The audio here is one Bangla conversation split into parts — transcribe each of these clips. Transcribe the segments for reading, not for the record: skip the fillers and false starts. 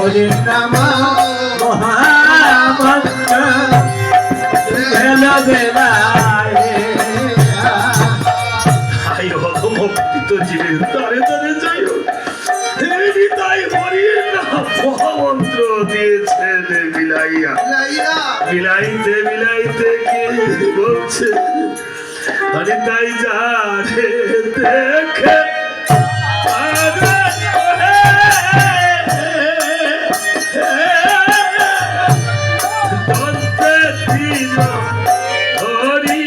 হরি নাম মহামন্ত্র বেলা বেলায় তাই অধমুক্ত জীবের তারে তারে যাই হোক তাই হরির নাম মহামন্ত্র দিয়েছেন বিলাইয়া বিলাইতে বিলাইতে কে বলছে আরে তাই যা রে দেখে ভজা গৌর হরি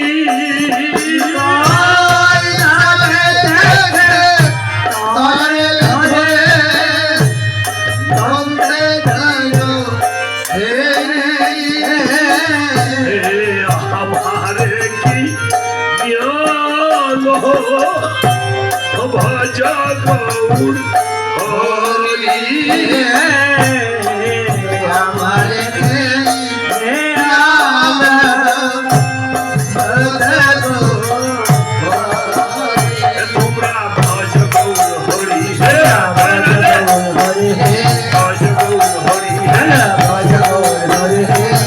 আমার তোমরা ভজ গৌর হরি ভজ গৌর হরি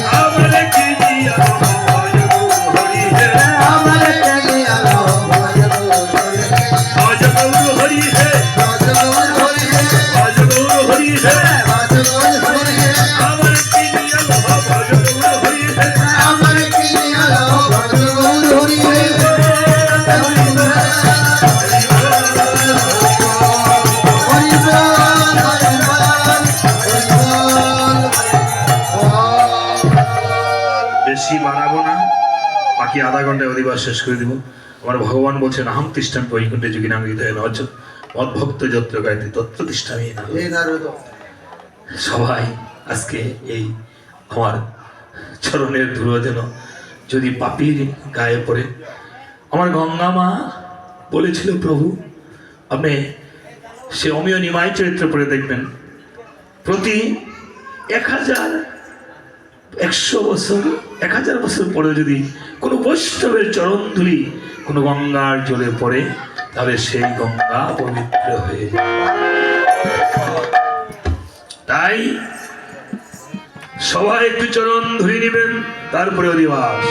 আমার কি দিয়া ভজ গৌর হরি ভজ গৌর হরি হে ভজ গৌর হরি হে আমার কি দিয়া ভজ গৌর হরি হে বেশি বাড়াবো না, বাকি আধা ঘন্টায় অধিবাস শেষ করে দিব। আমার ভগবান বলছেন আহম তিষ্ঠান বৈকুণ্ঠে যোগী নাম হৃদয় নজ মদ্ভক্ত যত্র গায়তে তত্র তিষ্ঠামি না। সবাই আজকে এই আমার চরণের ধুলো যেন যদি পাপির গায়ে পড়ে। আমার গঙ্গা মা বলেছিল প্রভু আপনি সে অমীয় নিমাই চরিত্র পড়ে দেখবেন, প্রতি 1,100 বছর 1000 বছর পরে যদি কোনো বৈষ্ণবের চরণ ধুলি কোনো গঙ্গার জলে পড়ে তাহলে সেই গঙ্গা পবিত্র হয়ে যায়। তাই সবাই একটু চরণ ধুলি নেবেন, তারপরে অধিবাস।